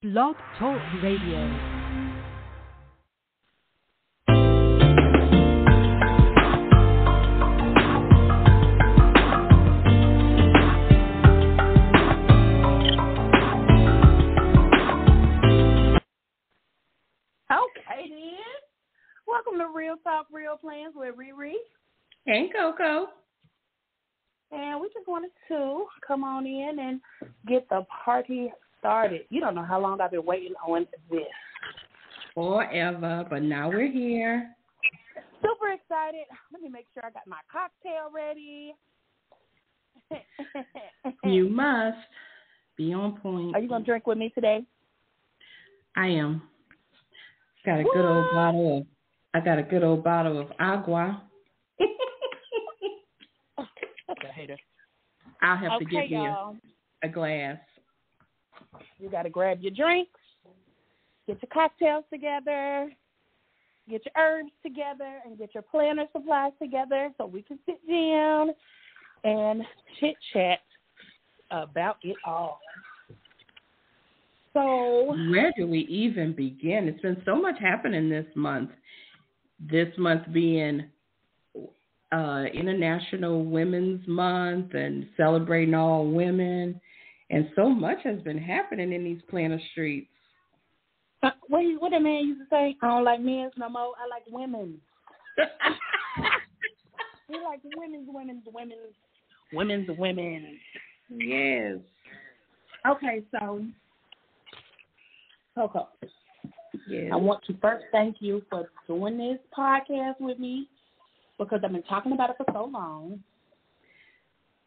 Blog Talk Radio. Okay, then. Welcome to Real Talk, Real Plans with Riri. Hey, Coco. And we just wanted to come on in and get the party started. You don't know how long I've been waiting on this. Forever, but now we're here. Super excited. Let me make sure I got my cocktail ready. You must be on point. Are you going to drink with me today? I am. I got a good old bottle of agua. That's a hater. I'll have to get me y'all. a glass. You got to grab your drinks, get your cocktails together, get your herbs together, and get your planner supplies together so we can sit down and chit-chat about it all. So, where do we even begin? It's been so much happening this month. This month being International Women's Month and celebrating all women. And so much has been happening in these planner streets. What the man used to say? I don't like men's no more. I like women's. We like women's. Yes. Okay, so, Coco, yes. I want to first thank you for doing this podcast with me because I've been talking about it for so long.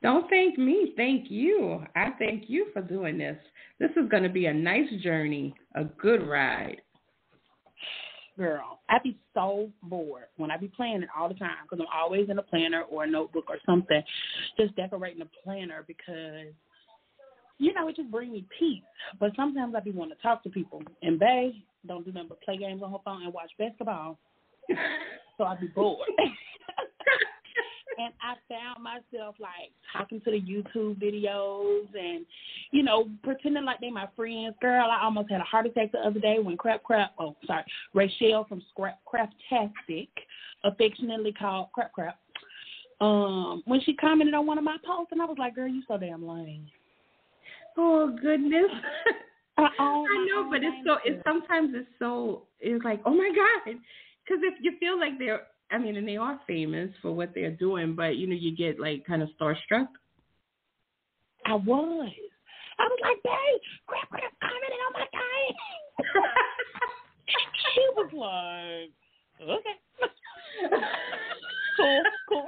Don't thank me. Thank you. I thank you for doing this. This is going to be a nice journey, a good ride. Girl, I be so bored when I be planning all the time because I'm always in a planner or a notebook or something, just decorating a planner because, you know, it just brings me peace. But sometimes I be wanting to talk to people. And Bae don't do nothing but play games on her phone and watch basketball. So I be bored. And I found myself, like, talking to the YouTube videos and, you know, pretending like they my friends. Girl, I almost had a heart attack the other day when Rachelle from Craftastic, affectionately called Crap, when she commented on one of my posts, and I was like, girl, you so damn lame. Oh, goodness. I know, but it's like, oh, my God. Because if you feel like and they are famous for what they're doing, but, you know, you get, like, kind of starstruck. I was like, babe, crap, commenting on my thing. She was like, okay. Cool.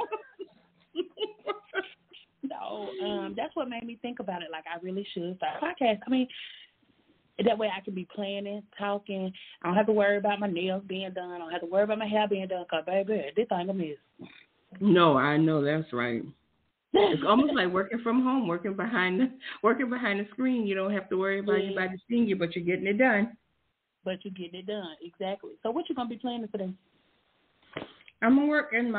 No, that's what made me think about it. Like, I really should start a podcast. I mean, that way I can be planning, talking. I don't have to worry about my nails being done. I don't have to worry about my hair being done because, baby, this thing a mess. No, I know that's right. It's almost like working from home, working behind the screen. You don't have to worry about anybody seeing you, but you're getting it done. Exactly. So what you going to be planning today? I'm going to work in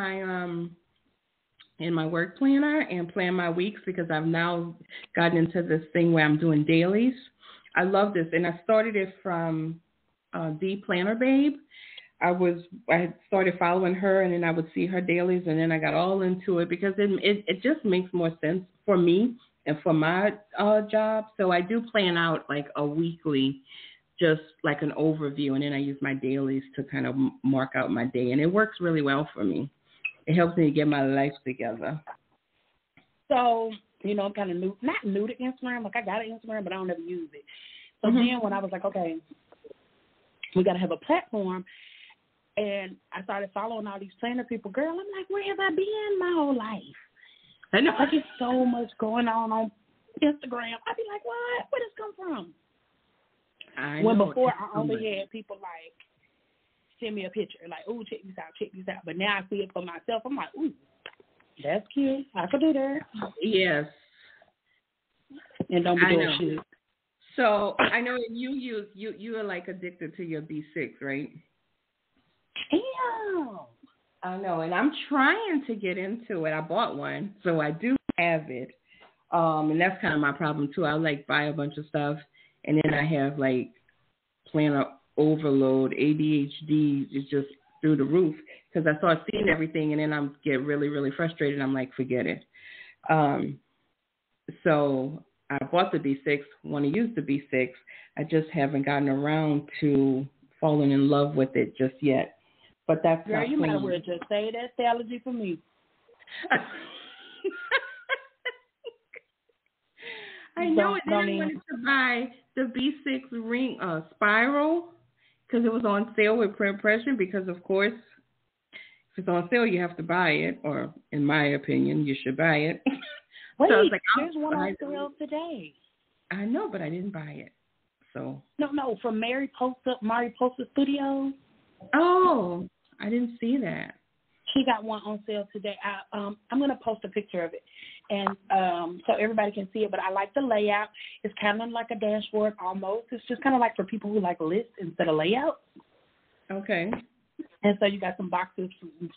my work planner and plan my weeks because I've now gotten into this thing where I'm doing dailies. I love this, and I started it from the Planner Babe. I had started following her, and then I would see her dailies, and then I got all into it because it just makes more sense for me and for my job. So I do plan out like a weekly, just like an overview, and then I use my dailies to kind of mark out my day, and it works really well for me. It helps me get my life together. So, you know, I'm kind of not new to Instagram. Like, I got an Instagram, but I don't ever use it. So then when I was like, okay, we got to have a platform, and I started following all these planner people, girl, I'm like, where have I been my whole life? I know. Like, it's so much going on Instagram. I'd be like, what? Where does this come from? I when know. Before, I only had people, like, send me a picture, like, ooh, check this out. But now I see it for myself. I'm like, ooh, that's cute. I could do that. Yes. And don't be doing shit. So I know you are like addicted to your B6, right? Damn. I know, and I'm trying to get into it. I bought one, so I do have it. And that's kind of my problem too. I like buy a bunch of stuff And then I have like planner overload, ADHD is just through the roof because I start seeing everything and then I get really, really frustrated. I'm like, forget it. So I bought the B6, want to use the B6. I just haven't gotten around to falling in love with it just yet. But that's Girl, not you might as well just say that's the allergy for me. I know, and then I wanted to buy the B6 ring spiral because it was on sale with print pressure because, of course, if it's on sale, you have to buy it, or in my opinion, you should buy it. Wait, so I was like, there's one on sale today. I know, but I didn't buy it. So No, from Mary Poster Studios. Oh, I didn't see that. She got one on sale today. I'm gonna post a picture of it, and so everybody can see it. But I like the layout. It's kind of like a dashboard almost. It's just kind of like for people who like lists instead of layout. Okay. And so you got some boxes,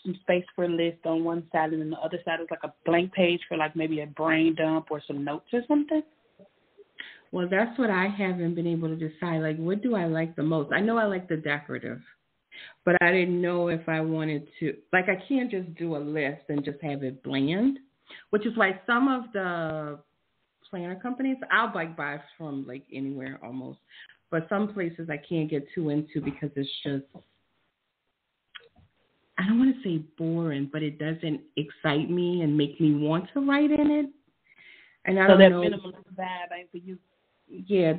some space for lists on one side, and then the other side is like a blank page for like maybe a brain dump or some notes or something. Well, that's what I haven't been able to decide. Like, what do I like the most? I know I like the decorative, but I didn't know if I wanted to. Like, I can't just do a list and just have it bland, which is why some of the planner companies, I'll like buy from like anywhere almost, but some places I can't get too into because it's just, I don't want to say boring, but it doesn't excite me and make me want to write in it. And I don't know. So that minimalist vibe ain't for you. Yeah,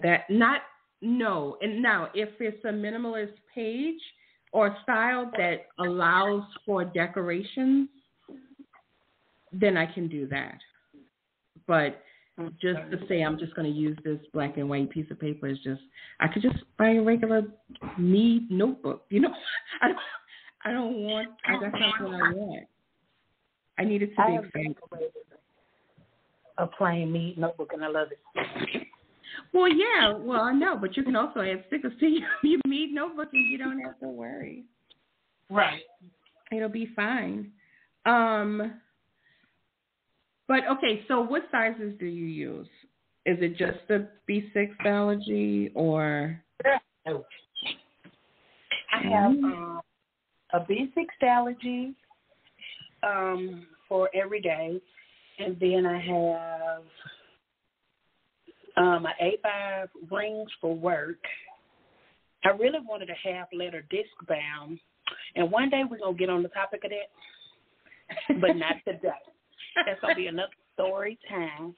no. And now, if it's a minimalist page or style that allows for decorations, then I can do that. But just to say I'm just going to use this black and white piece of paper is just, I could just buy a regular Mead notebook. You know, that's not what I want. I need it to be exciting. A plain Mead notebook, and I love it. Well, yeah. Well, I know, but you can also add stickers to your Mead notebook, and you don't have to worry. Right. It'll be fine. But okay. So, what sizes do you use? Is it just the B6 allergy, or? I have a B6 allergy for every day, and then I have my A5 rings for work. I really wanted a half-letter disc bound, and one day we're going to get on the topic of that, but not today. That's going to be another story time.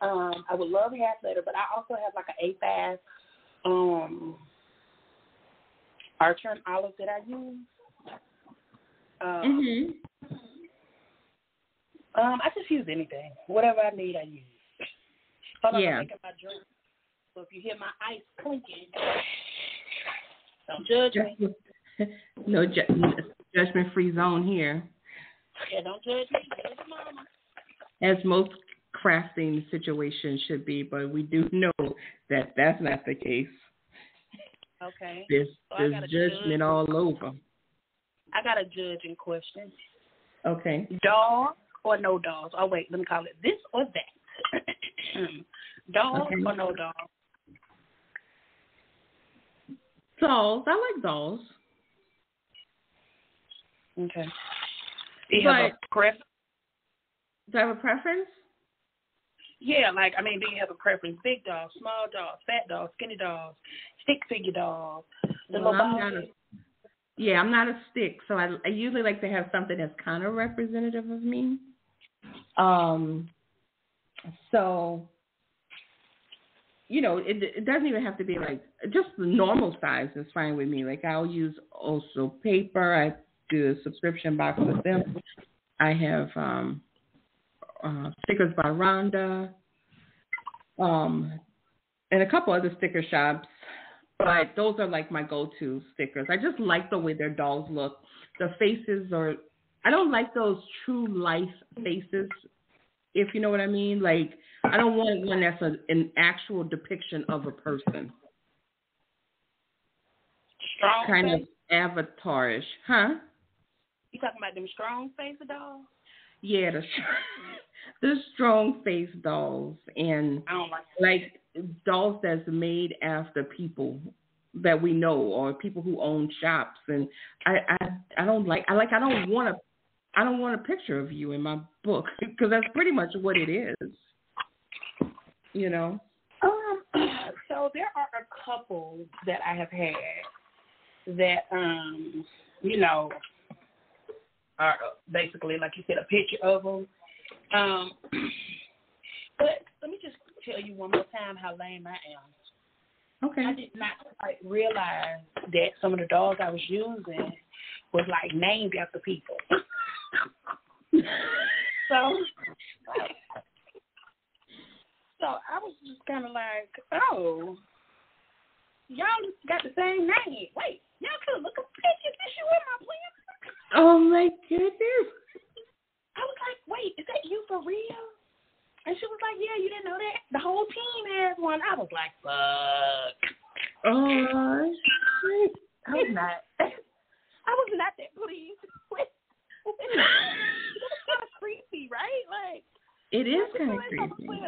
I would love a half-letter, but I also have like an A5 Archer and Olive that I use. I just use anything. Whatever I need, I use. Hold on, I'm making my drink. So if you hear my ice clinking, don't judge me. No judgment-free zone here. Yeah, don't judge me. Judge mama. As most crafting situations should be, but we do know that that's not the case. Okay. There's judgment all over. I got a judging question. Okay. Dog or no dogs? Oh, wait, let me call it this or that. Dolls or no dolls? Dolls. I like dolls. Okay. Do you have a preference? Do I have a preference? Yeah, do you have a preference? Big dolls, small dolls, fat dolls, skinny dolls, stick figure dolls. I'm not a stick, so I usually like to have something that's kind of representative of me. So, it doesn't even have to be like, just the normal size is fine with me. Like, I'll use also paper. I do a subscription box with them. I have stickers by Rhonda, and a couple other sticker shops. But those are like my go-to stickers. I just like the way their dolls look. The faces I don't like those true life faces, if you know what I mean. Like, I don't want one that's an actual depiction of a person. Strong kind face? Of avatarish. Huh? You talking about them strong face dolls? Yeah, the strong face dolls. And I don't like dolls that's made after people that we know or people who own shops, and I don't want a picture of you in my book because that's pretty much what it is, you know. So there are a couple that I have had that you know, are basically, like you said, a picture of them. But let me just tell you one more time how lame I am. Okay. I did not quite realize that some of the dolls I was using was like named after people. So I was just kind of like, oh, y'all got the same name. Wait, y'all could look at pictures. Is you in my plan? Oh my goodness. I was like, wait, is that you for real? And she was like, yeah, you didn't know that? The whole team has one. I was like, fuck. Oh, shit. I was not that pleased with it. It's kind of creepy, right? Like, it is kind of creepy.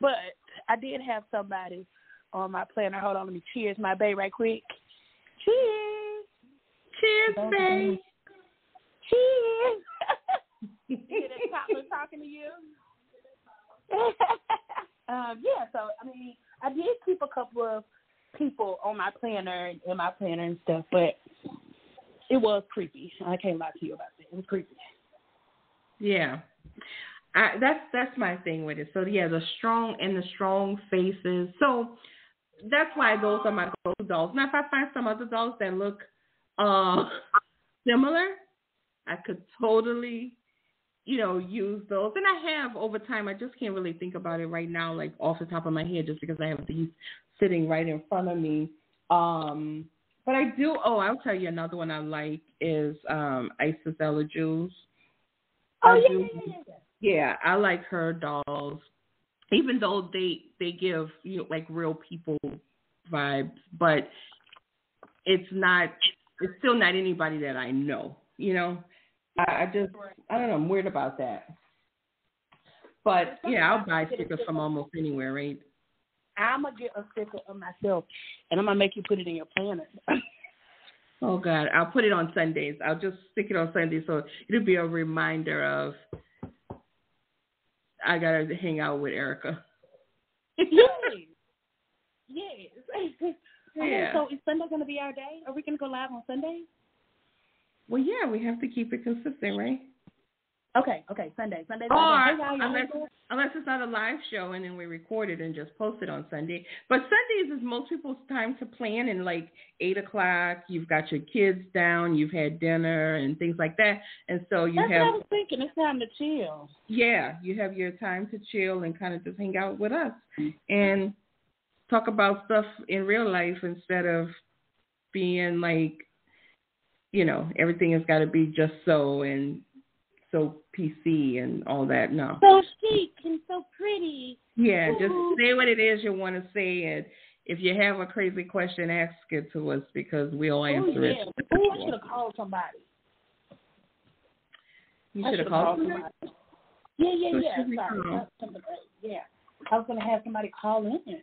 But I did have somebody on my planner. Hold on, let me cheers my bae right quick. Cheers. Cheers, babe. Cheers. You hear that toddler talking to you? Yeah, so, I mean, I did keep a couple of people on my planner, in my planner and stuff, but it was creepy. I can't lie to you about that. It was creepy. Yeah. That's my thing with it. So, yeah, the strong faces. So, that's why those are my go-to dolls. Now, if I find some other dolls that look similar, I could totally, use those. And I have over time. I just can't really think about it right now, like off the top of my head, just because I have these sitting right in front of me. But I do. Oh, I'll tell you another one I like is Isis Ella Jules. Oh, yeah. Yeah, I like her dolls, even though they give like real people vibes, but it's still not anybody that I know. I don't know. I'm weird about that. But yeah, I'll buy stickers from almost anywhere, right? I'm gonna get a sticker of myself, and I'm gonna make you put it in your planner. Oh God, I'll put it on Sundays. I'll just stick it on Sundays, so it'll be a reminder of I gotta hang out with Erica. Yes. Yeah. So is Sunday gonna be our day? Are we gonna go live on Sunday? Well, yeah, we have to keep it consistent, right? Okay, Sunday. Or unless it's not a live show and then we record it and just post it on Sunday. But Sundays is most people's time to plan, and like 8:00, you've got your kids down, you've had dinner and things like that, and so That's what I was thinking. It's time to chill. Yeah, you have your time to chill and kind of just hang out with us and talk about stuff in real life instead of being like, everything has got to be just so PC and all that. No. So chic and so pretty. Yeah, just say what it is you want to say, and if you have a crazy question, ask it to us because we'll answer it. I should have called somebody. You should have called somebody? Yeah. Sorry. Yeah. I was going to have somebody call in.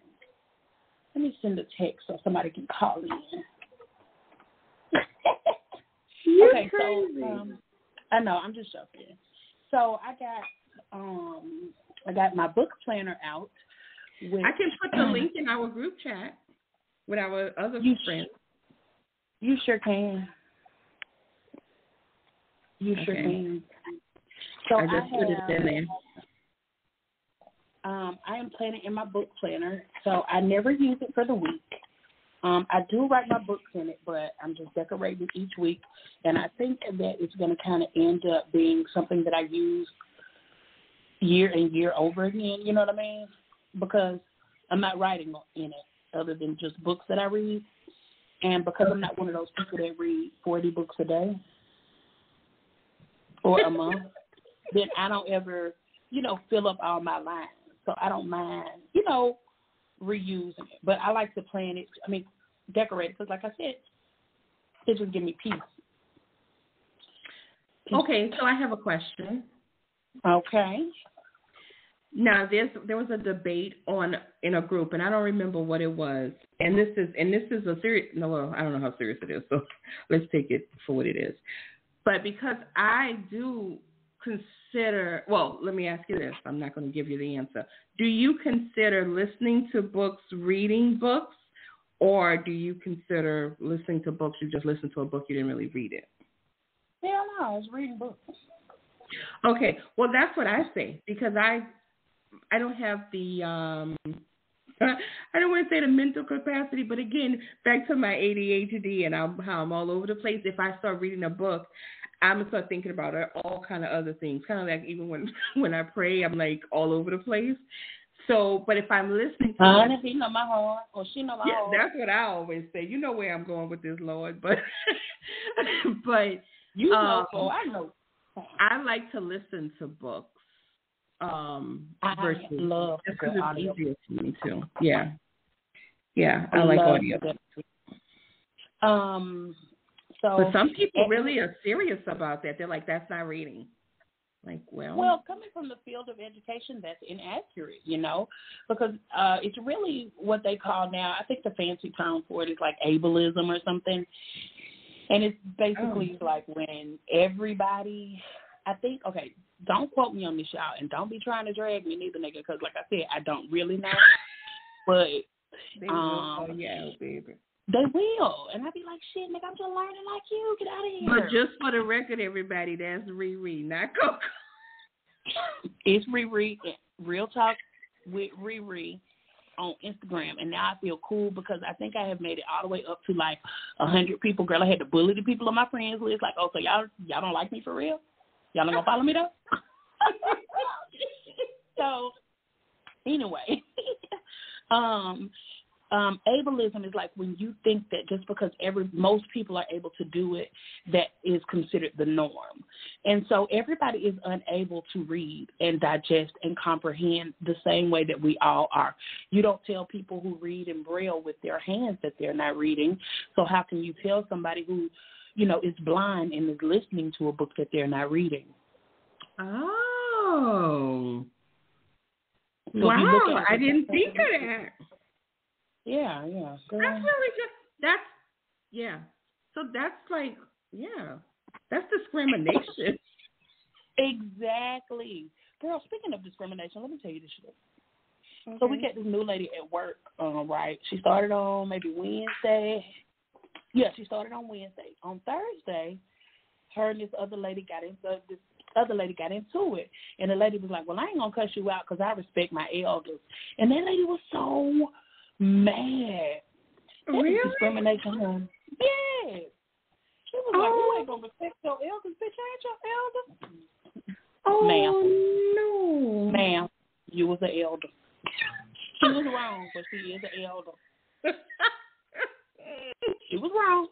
Let me send a text so somebody can call in. Okay, crazy. So I know, I'm just joking. So I got my book planner out. I can put the link in our group chat with our other friends. You sure can. Sure can. So I just put it in there. I am planning in my book planner, so I never use it for the week. I do write my books in it, but I'm just decorating each week, and I think that it's going to kind of end up being something that I use year and year over again, you know what I mean? Because I'm not writing in it other than just books that I read, and because I'm not one of those people that read 40 books a day or a month, then I don't ever, fill up all my lines, so I don't mind, reusing it. But I like to plan it, decorate it, because like I said, it just gives me peace. Okay, so I have a question. Okay. Now there was a debate in a group, and I don't remember what it was. And this is a serious. No, well, I don't know how serious it is. So let's take it for what it is. But because I do consider, well, let me ask you this. I'm not going to give you the answer. Do you consider listening to books reading books, or do you consider listening to books? You just listen to a book, you didn't really read it. Hell no, I was reading books. Okay, well that's what I say because I don't have the I don't want to say the mental capacity, but again, back to my ADHD and how I'm all over the place. If I start reading a book, I'm gonna start thinking about all kind of other things. Kind of like even when I pray, I'm like all over the place. So, but if I'm listening to he know my heart, or she know my heart. That's what I always say. You know where I'm going with this, Lord, but but you know, so I know. I like to listen to books. Versus love because it's audio. easier for me too. Yeah, I like audio. So, but some people really are serious about that. They're like, that's not reading. Like, well, coming from the field of education, that's inaccurate, because it's really what they call now. I think the fancy term for it is like ableism or something, and it's basically like when everybody. I think, okay, don't quote me on this, y'all, and don't be trying to drag me neither, nigga, because like I said, I don't really know. But they will baby. They will. And I'd be like, shit, nigga, I'm just learning like you. Get out of here. But just for the record, everybody, that's Riri, not Coco. It's Riri, Real Talk with Riri on Instagram. And now I feel cool because I think I have made it all the way up to like 100 people. Girl, I had to bully the people on my friends list. Like, oh, so y'all don't like me for real? Y'all not gonna follow me though? So, anyway, ableism is like when you think that just because most people are able to do it, that is considered the norm. And so everybody is unable to read and digest and comprehend the same way that we all are. You don't tell people who read in Braille with their hands that they're not reading. So how can you tell somebody who is blind and is listening to a book that they're not reading? Oh. So wow, I didn't think of that. Yeah. That's really just, So that's like, that's discrimination. Exactly. Girl, speaking of discrimination, let me tell you this shit. Okay. So we got this new lady at work, right? She started on maybe Wednesday. Yeah, she started on Wednesday. On Thursday, her and this other lady got into it. And the lady was like, well, I ain't going to cuss you out because I respect my elders. And that lady was so mad. Really? That discrimination, huh? Yes. She was like, you ain't going to respect your elders. Bitch, I ain't your elder. Oh, ma'am. No. Ma'am, you was an elder. She was wrong, but she is an elder. She was wrong.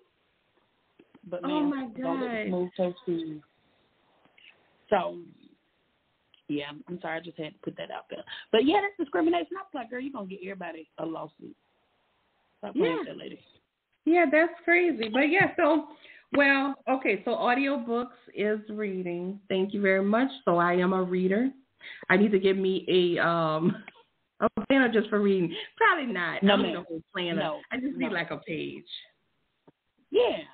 But ma'am, my God. don't let us move so soon. So, yeah, I'm sorry, I just had to put that out there. But yeah, that's discrimination. I was like, girl, you're going to get everybody a lawsuit. Stop playing with that lady. Yeah, that's crazy. But yeah, so audiobooks is reading. Thank you very much. So I am a reader. I need to give me a planner just for reading. Probably not. No, I don't need a whole planner. No, I just need like a page. Yeah.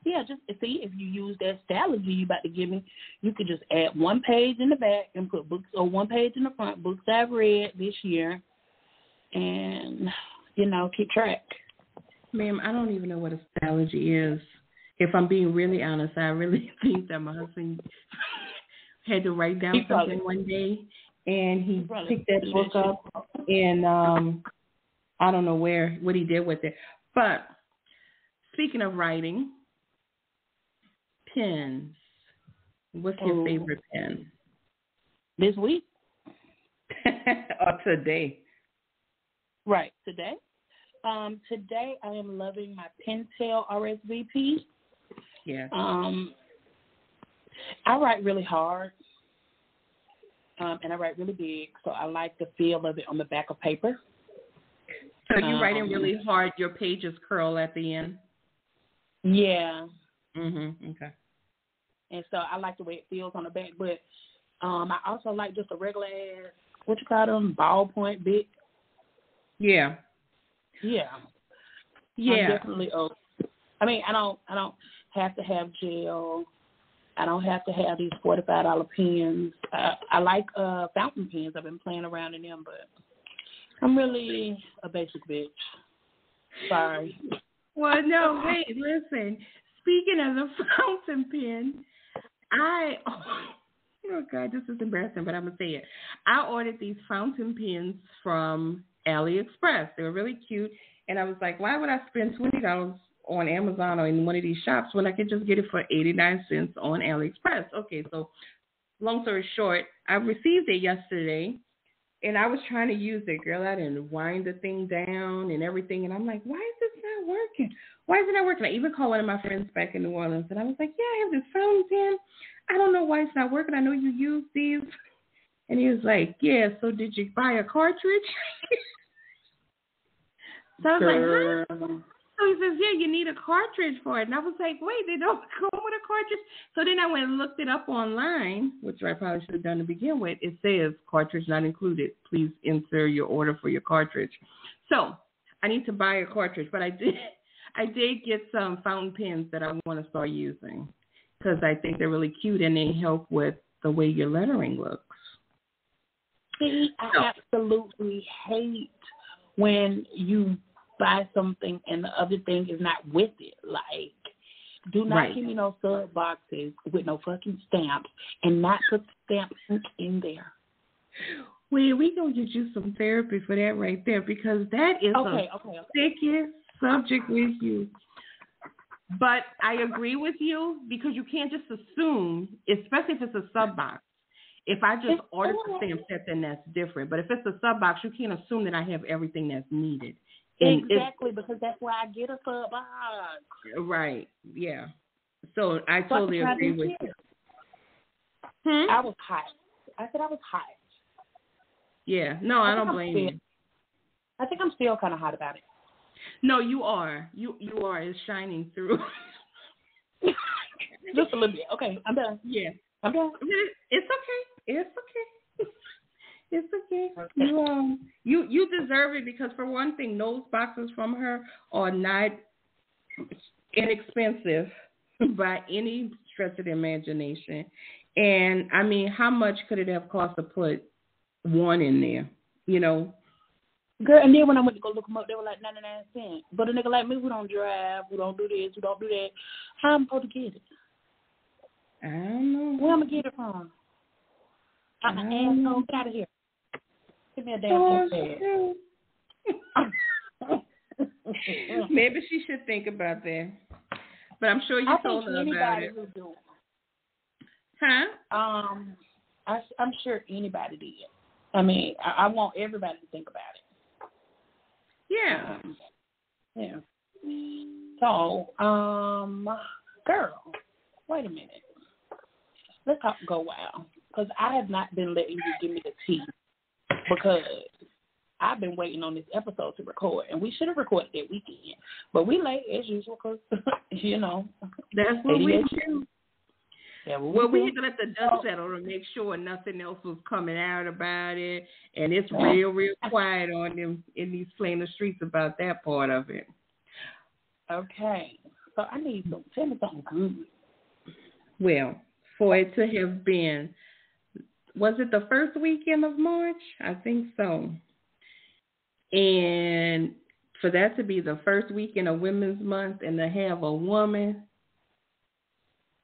Yeah, just see if you use that strategy you about to give me, you could just add one page in the back and put books, or one page in the front, books I've read this year, and keep track. Ma'am, I don't even know what a strategy is. If I'm being really honest, I really think that my husband had to write down something one day, and he picked that book up, and I don't know what he did with it. But speaking of writing, pens. What's your favorite pen? This week? Or today? Right, today. Today I am loving my Pentel RSVP. Yeah. I write really hard, and I write really big, so I like the feel of it on the back of paper. So you're writing really hard, your pages curl at the end? Yeah. Okay. And so I like the way it feels on the back, but I also like just a regular ass, what you call them, ballpoint bit. Yeah. Yeah. Yeah. I'm definitely I mean, I don't have to have gel. I don't have to have these $45 pens. I like fountain pens. I've been playing around in them, but I'm really a basic bitch. Sorry. Well, no, wait, listen. Speaking of the fountain pen, oh God, this is embarrassing, but I'm going to say it. I ordered these fountain pens from AliExpress. They were really cute, and I was like, why would I spend $20 on Amazon or in one of these shops when I could just get it for 89 cents on AliExpress? Okay, so long story short, I received it yesterday, and I was trying to use it, girl. I didn't wind the thing down and everything, and I'm like, why is this not working? Why is it not working? I even called one of my friends back in New Orleans, and I was like, yeah, I have this fountain pen. I don't know why it's not working. I know you use these. And he was like, yeah, so did you buy a cartridge? So I was like, huh? So he says, yeah, you need a cartridge for it. And I was like, wait, they don't come with a cartridge? So then I went and looked it up online, which I probably should have done to begin with. It says cartridge not included. Please enter your order for your cartridge. So I need to buy a cartridge, but I did get some fountain pens that I want to start using because I think they're really cute and they help with the way your lettering looks. See, I absolutely hate when you buy something and the other thing is not with it. Like, do not give me no sub boxes with no fucking stamps and not put stamp ink in there. Well, we gonna get you some therapy for that right there because that is a sticky subject with you. But I agree with you because you can't just assume, especially if it's a sub box. If I just order the stamp set, then that's different. But if it's a sub box, you can't assume that I have everything that's needed. And exactly, because that's why I get a sub box. Right, yeah. So I totally agree with you. I was hot. I said I was hot. Yeah, no, I don't blame you. I think I'm still kind of hot about it. No, you are. You are. It's shining through. Just a little bit. Okay, I'm done. Yeah. I'm done. It's okay. It's okay. It's okay. You deserve it because for one thing, those boxes from her are not inexpensive by any stretch of the imagination. And I mean, how much could it have cost to put one in there? You know. Girl, and then when I went to go look them up, they were like 99 cents. But a nigga like me, who don't drive, who don't do this, who don't do that, how am I supposed to get it? I don't know. Where am I going to get it from? I'm an asshole. Get out of here. Give me a damn pad. Maybe she should think about that. But I'm sure you told her about it. Would do. Huh? I'm sure anybody did. I mean, I want everybody to think about it. Yeah. Yeah. So, girl, wait a minute. Let's talk Go Wild. Because I have not been letting you give me the tea. Because I've been waiting on this episode to record. And we should have recorded that weekend. But we late as usual because, you know. That's what we do. Yeah, well, we had to let the dust settle to make sure nothing else was coming out about it. And it's real quiet on them in these playing the streets about that part of it. Okay. So I need tell me something good. Well, for it to have been, was it the first weekend of March? I think so. And for that to be the first weekend of Women's Month and to have a woman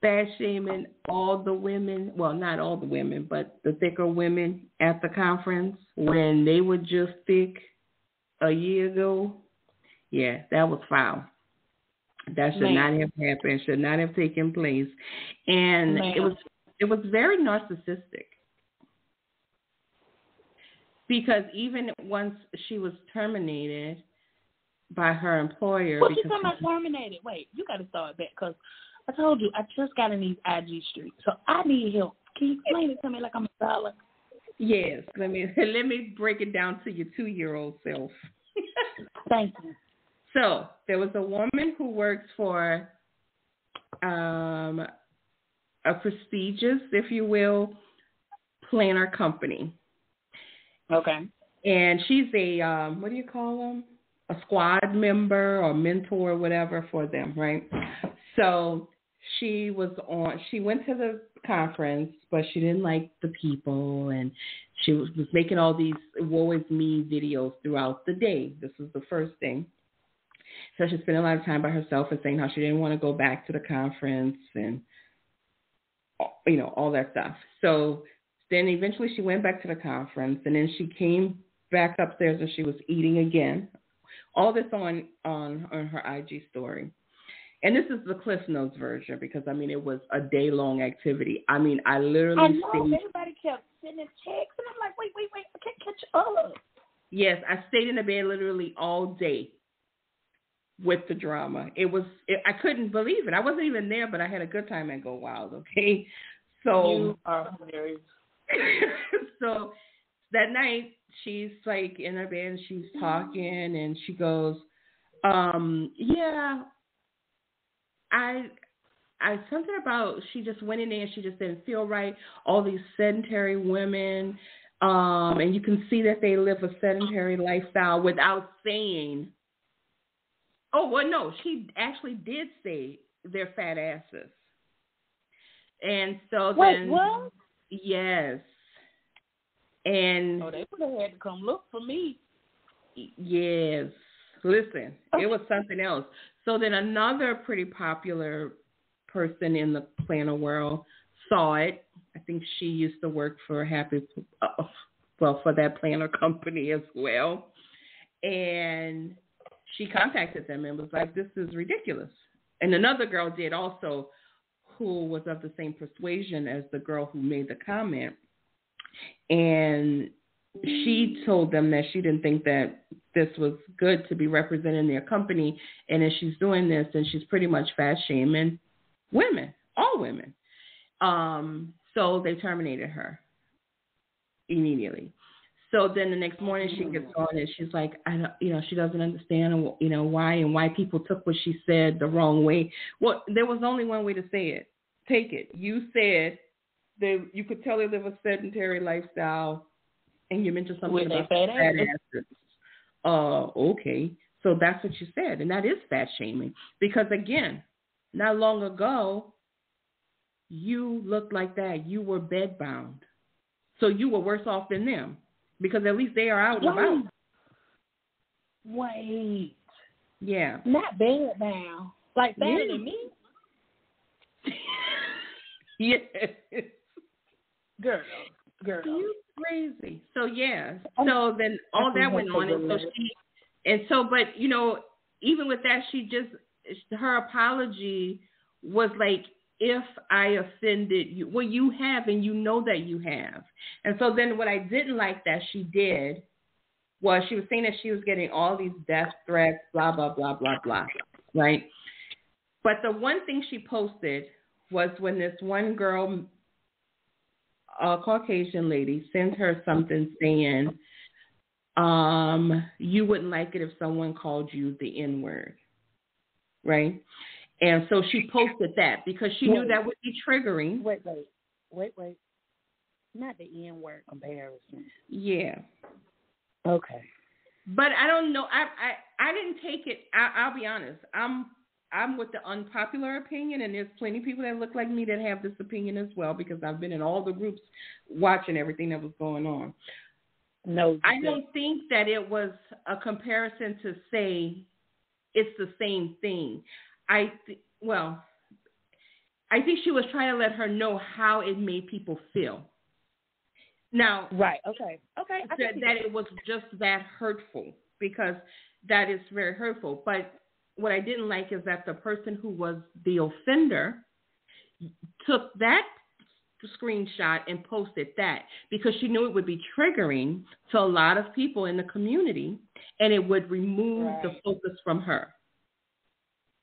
fat shaming all the women, well, not all the women, but the thicker women at the conference when they were just thick a year ago, yeah, that was foul. That should not have happened, should not have taken place. And it was very narcissistic. Because even once she was terminated by her employer. What you talking about terminated? Wait, you got to start back because I told you I just got in these IG streets, so I need help. Can you explain it to me like I'm a scholar? Yes, let me break it down to your 2-year-old self. Thank you. So there was a woman who works for a prestigious, if you will, planner company. Okay. And she's a, what do you call them? A squad member or mentor or whatever for them, right? So she went to the conference, but she didn't like the people, and she was making all these woe is me videos throughout the day. This was the first thing. So she spent a lot of time by herself and saying how she didn't want to go back to the conference and, all that stuff. So then eventually she went back to the conference, and then she came back upstairs and she was eating again. All this on her IG story. And this is the Cliff Notes version because, it was a day-long activity. I literally stayed. Everybody kept sending texts, and I'm like, wait, I can't catch up. Yes, I stayed in the bed literally all day with the drama. I couldn't believe it. I wasn't even there, but I had a good time at Go Wild, okay? So you are hilarious. So that night, she's like in her bed and she's talking, and she goes, yeah, I something about, she just went in there and she just didn't feel right. All these sedentary women, and you can see that they live a sedentary lifestyle without saying. Oh, well, no, she actually did say they're fat asses. And so then, what? Yes. And they would have had to come look for me. Yes. Listen, it was something else. So then another pretty popular person in the planner world saw it. I think she used to work for for that planner company as well. And she contacted them and was like, this is ridiculous. And another girl did also, who was of the same persuasion as the girl who made the comment. And she told them that she didn't think that this was good to be representing their company. And as she's doing this, and she's pretty much fat shaming women, all women. So they terminated her immediately. So then the next morning she gets on and she's like, she doesn't understand, why people took what she said the wrong way. Well, there was only one way to say it. Take it. You said that you could tell they live a sedentary lifestyle, and you mentioned something about fat asses. Okay. So that's what you said, and that is fat shaming. Because again, not long ago, you looked like that. You were bedbound. So you were worse off than them. Because at least they are out and about. Wait. Yeah. Not bad now. Like better than me? Yes. Girl. You crazy. So, yeah. So then all that went on. But, even with that, her apology was like, if I offended you, well, you have, and you know that you have. And so then what I didn't like that she did was she was saying that she was getting all these death threats, blah, blah, blah, blah, blah, right? But the one thing she posted was when this one girl, a Caucasian lady, sent her something saying, you wouldn't like it if someone called you the N-word, right? And so she posted that because she knew that would be triggering. Wait. Not the N-word comparison. Yeah. Okay. But I don't know. I didn't take it. I'll be honest. I'm with the unpopular opinion, and there's plenty of people that look like me that have this opinion as well because I've been in all the groups watching everything that was going on. No. I don't think that it was a comparison to say it's the same thing. I think she was trying to let her know how it made people feel. Now, right, okay. That it was just that hurtful, because that is very hurtful. But what I didn't like is that the person who was the offender took that screenshot and posted that because she knew it would be triggering to a lot of people in the community, and it would remove the focus from her.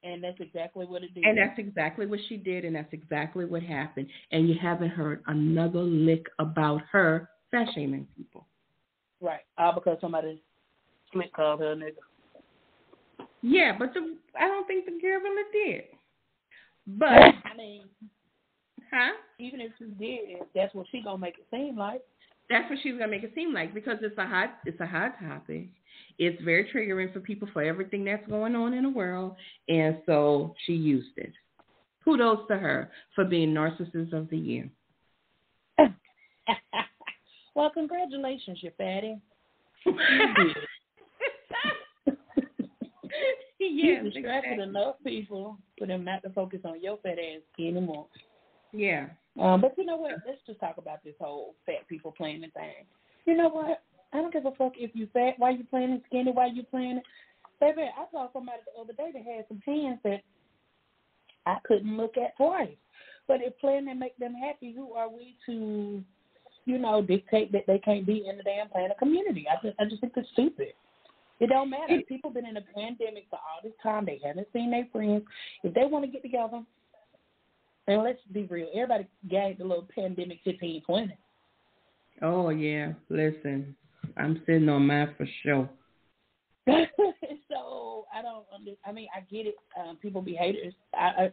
And that's exactly what it did. And that's exactly what she did, and that's exactly what happened. And you haven't heard another lick about her fat shaming people. Right. All because somebody slick called her a nigga. Yeah, but I don't think the girl really did. But I mean, Huh? Even if she did, that's what she gonna make it seem like. That's what she's gonna make it seem like, because it's a hot topic. It's very triggering for people, for everything that's going on in the world, and so she used it. Kudos to her for being Narcissist of the Year. Well, congratulations, you fatty. Yeah, you distracted enough people for them not to focus on your fat ass anymore. Yeah. But you know what? Let's just talk about this whole fat people planning thing. You know what? I don't give a fuck if you fat, why you planning, skinny, why you planning. Baby, I saw somebody the other day that had some pants that I couldn't look at twice. But if planning make them happy, who are we to, dictate that they can't be in the damn planner community? I just think it's stupid. It don't matter. People been in a pandemic for all this time. They haven't seen their friends. If they want to get together, and let's be real, everybody gagged the little pandemic 15-20. Oh, yeah. Listen, I'm sitting on mine for sure. So I get it. People be haters. And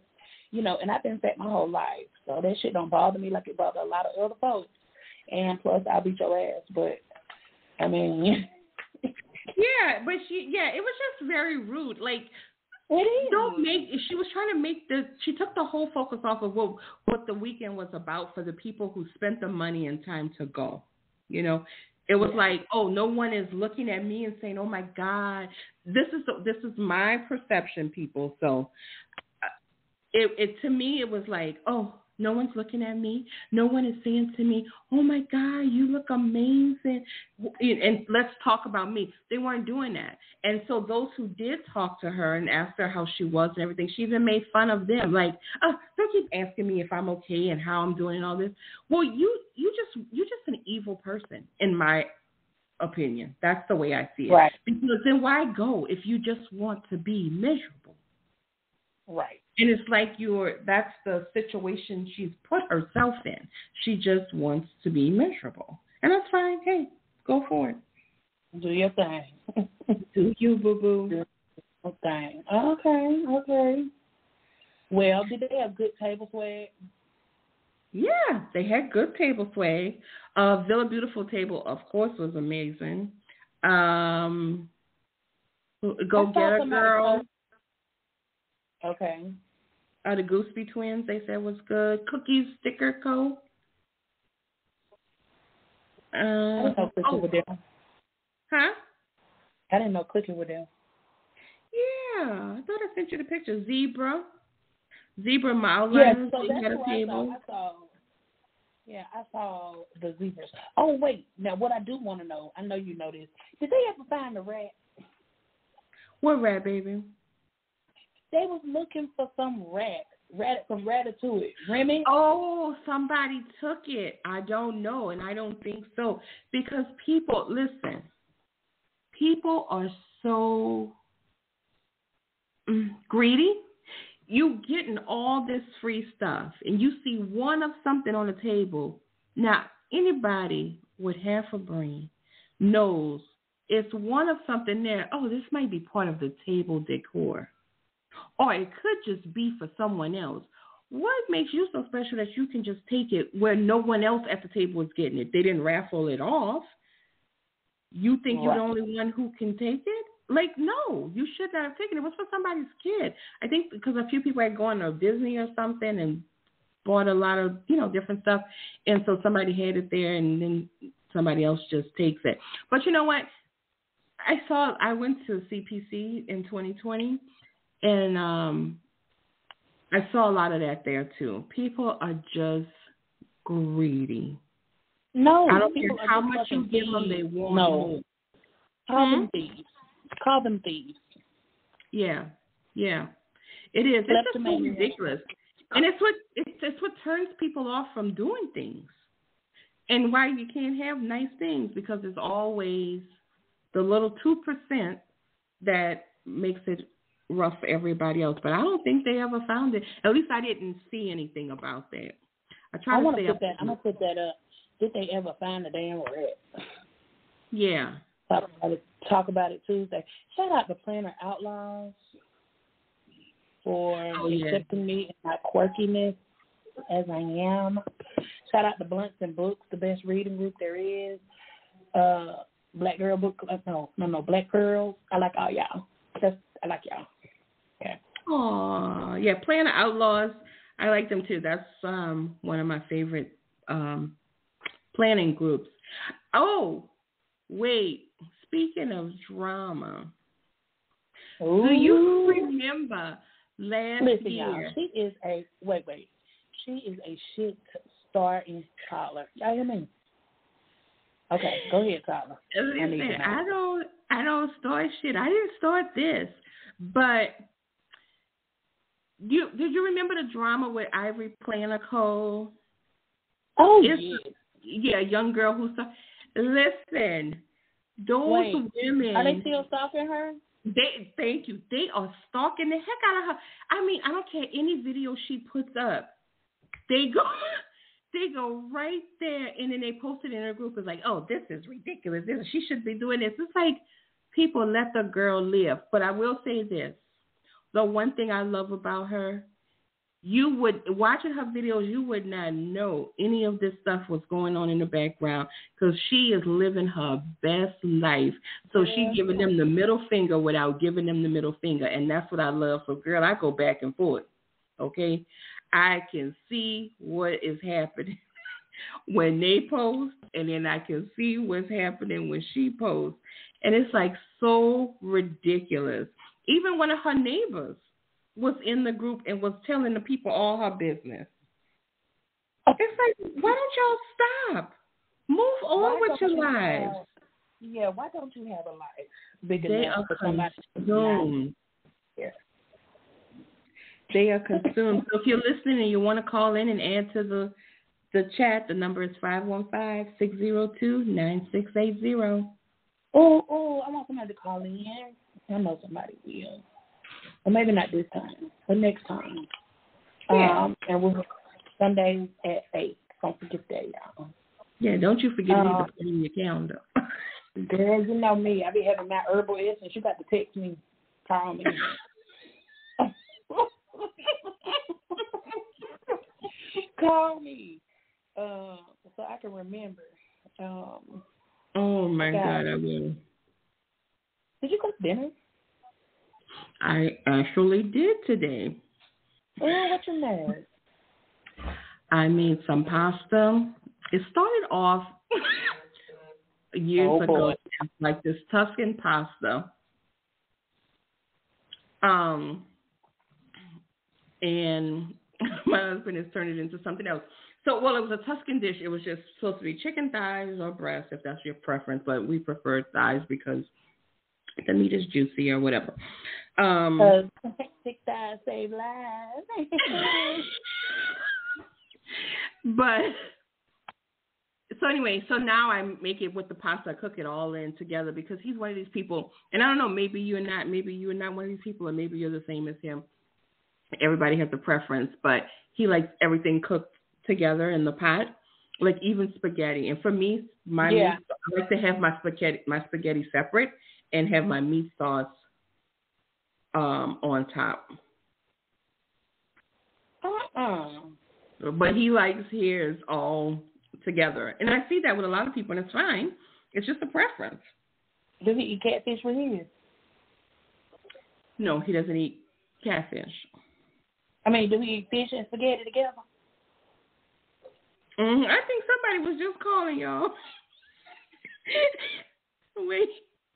I've been fat my whole life. So that shit don't bother me like it bothers a lot of other folks. And plus, I'll beat your ass. But, Yeah, but it was just very rude. Like, it is. She was trying to make she took the whole focus off of what the weekend was about for the people who spent the money and time to go. It was like, oh, no one is looking at me and saying, oh my God, this is my perception, people. So it to me, it was like, oh, no one's looking at me. No one is saying to me, oh my God, you look amazing. And let's talk about me. They weren't doing that. And so those who did talk to her and asked her how she was and everything, she even made fun of them. Like, oh, don't keep asking me if I'm okay and how I'm doing and all this. Well, you're just an evil person, in my opinion. That's the way I see it. Right. Because then why go if you just want to be miserable? Right. And it's like that's the situation she's put herself in. She just wants to be miserable. And that's fine. Hey, go for it. Do your thing. Do you, boo-boo. Do your thing. Okay. Well, did they have good table swag? Yeah, they had good table swag. Villa Beautiful table, of course, was amazing. Go Get a Girl. Okay. The Gooseby Twins, they said was good. Cookies Sticker Co. I didn't know Cookie with them. Huh? I didn't know Cookie with them. Yeah, I thought I sent you the picture. Zebra Mildliners, so they had a table. I saw the zebras. Oh, wait. Now, what I do want to know, I know you know this. Did they ever find the rat? What rat, baby? They was looking for some rat from Ratatouille. Remy? Oh, somebody took it. I don't know, and I don't think so. Because people are so greedy. You getting all this free stuff, and you see one of something on the table. Now, anybody with half a brain knows it's one of something there. Oh, this might be part of the table decor. Or it could just be for someone else. What makes you so special that you can just take it where no one else at the table is getting it? They didn't raffle it off. You think you're the only one who can take it? Like, no, you should not have taken it. It was for somebody's kid. I think because a few people had gone to Disney or something and bought a lot of, different stuff. And so somebody had it there and then somebody else just takes it. But you know what? I went to CPC in 2020. And I saw a lot of that there, too. People are just greedy. No. I don't care how much you give them, they want more. Call them thieves. Yeah. It is. It's just so ridiculous. And it's what turns people off from doing things. And why you can't have nice things, because there's always the little 2% that makes it rough for everybody else. But I don't think they ever found it. At least I didn't see anything about that. I'm going to put that up. Did they ever find the damn rat? Yeah. Talk about it Tuesday. Shout out to Planner Outlaws for accepting me and my quirkiness. as I am. Shout out to Blunts and Books, the best reading group there is. Black Girl Book Club. No, Black Pearls. I like all y'all. I like y'all. Okay. Oh, yeah, Planner Outlaws. I like them too. That's one of my favorite planning groups. Oh, wait. Speaking of drama, Ooh. do you remember last Listen, year? y'all, she is a She is a shit star in Tyler. Y'all hear me? Okay, go ahead, Tyler. Listen, I don't start shit. I didn't start this, but did you remember the drama with Ivory Planner Cole? Oh, yeah, a young girl who saw. Listen, those women. Are they still stalking her? Thank you. They are stalking the heck out of her. I mean, I don't care any video she puts up. They go right there, and then they post it in her group. It's like, oh, this is ridiculous. She should be doing this. It's like people let the girl live. But I will say this: the one thing I love about her, watching her videos, you would not know any of this stuff was going on in the background because she is living her best life. So she's giving them the middle finger without giving them the middle finger, and that's what I love. So, girl, I go back and forth. Okay, I can see what is happening when they post, and then I can see what's happening when she posts, and it's like so ridiculous. Even one of her neighbors was in the group and was telling the people all her business. It's like, why don't y'all stop? Move on with your lives. Why don't you have a life big they enough for somebody to consumed. Yeah. They are consumed. So if you're listening and you want to call in and add to the chat, the number is 515-602-9680. Oh, I want somebody to call in. I know somebody will. Or maybe not this time, but next time. Yeah. And we'll Sundays at 8. Don't forget that, y'all. Yeah, don't you forget me to put in your calendar. Girl, you know me. I be having my herbal essence. You got to text me, call me. Call me. So I can remember. Oh, my God, I will. Did you cook dinner? I actually did today. Oh, what you made? I made some pasta. It started off years ago as like this Tuscan pasta. And my husband has turned it into something else. So, it was a Tuscan dish. It was just supposed to be chicken thighs or breast, if that's your preference, but we prefer thighs because the meat is juicy or whatever. Thick thighs save lives. But so anyway, so now I make it with the pasta. I cook it all in together because he's one of these people, and I don't know, maybe you are not one of these people, or maybe you're the same as him. Everybody has a preference, but he likes everything cooked together in the pot, like even spaghetti. And for me, meat, I like to have my spaghetti separate and have my meat sauce on top. But he likes his all together. And I see that with a lot of people, and it's fine. It's just a preference. Does he eat catfish with his? No, he doesn't eat catfish. I mean, do he eat fish and spaghetti together? I think somebody was just calling y'all. Wait,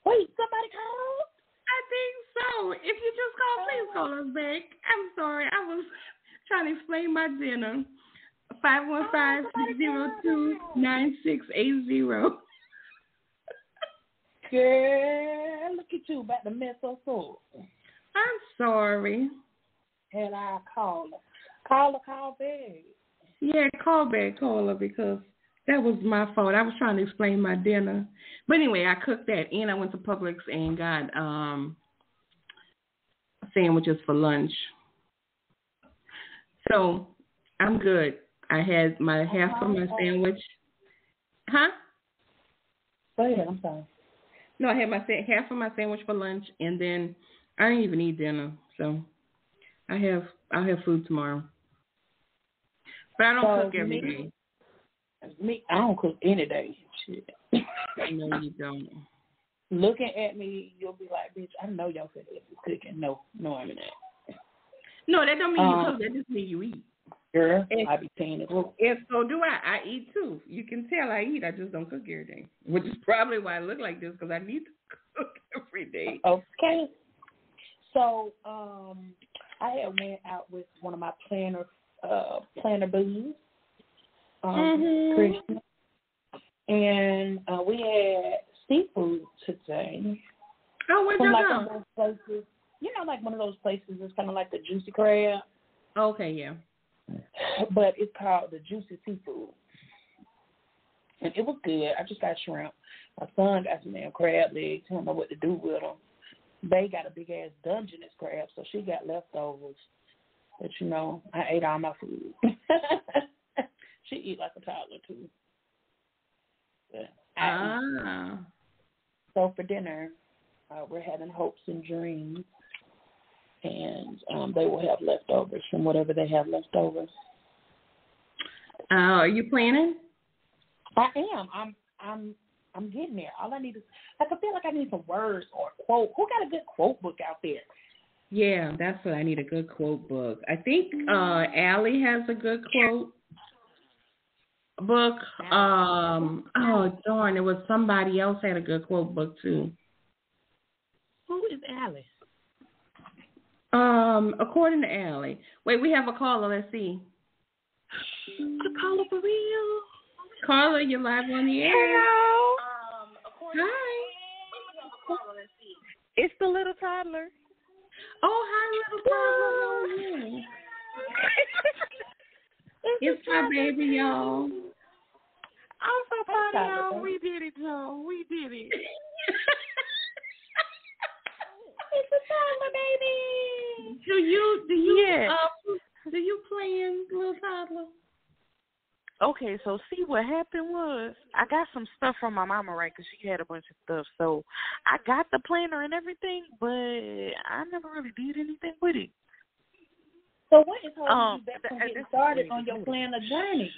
somebody called? I think so. If you just called, please call us back. I'm sorry. I was trying to explain my dinner. 515-602-9680. Girl, look at you about to mess us up. I'm sorry. And I call her. Call back. Yeah, call back, caller, because that was my fault. I was trying to explain my dinner. But anyway, I cooked that, and I went to Publix and got sandwiches for lunch. So I'm good. I had my half of my sandwich. Huh? Go ahead, I'm sorry. No, I had my half of my sandwich for lunch, and then I didn't even eat dinner. So I'll have food tomorrow. But I don't So cook every day. I don't cook any day. Shit. No, you don't. Looking at me, you'll be like, bitch, I know your face is cooking. No, I'm not. No, that don't mean you cook. That just means you eat. Girl, I be saying it. And so do I. I eat too. You can tell I eat. I just don't cook every day, which is probably why I look like this, because I need to cook every day. Okay. So I had went out with one of my planner boos, Christian, and we had seafood today. Oh, where'd you go? Those places, like one of those places that's kind of like the Juicy Crab. Okay, yeah. But it's called the Juicy Seafood. And it was good. I just got shrimp. My son got some damn crab legs. He don't know what to do with them. They got a big-ass Dungeness crab, so she got leftovers. But, I ate all my food. She eat like a toddler, too. So for dinner, we're having hopes and dreams. And they will have leftovers from whatever they have left over. Are you planning? I am. I'm getting there. All I need is, I feel like I need some words or a quote. Who got a good quote book out there? Yeah, that's what I need, a good quote book. I think Allie has a good quote book. Oh darn, it was somebody else had a good quote book too. Who is Allie? According to Allie. Wait, we have a caller. Let's see. A caller for real? Caller, you're live on the air. Hello. Hi. It's the little toddler. Oh, hi, little toddler. How are you? It's my baby, y'all. I'm so proud of y'all. We did it, y'all. We did it. It's a toddler, baby. Do you plan, little toddler? Okay, so see what happened was I got some stuff from my mama, right, because she had a bunch of stuff. So I got the planner and everything, but I never really did anything with it. So what is holding you back from getting started on your planner journey?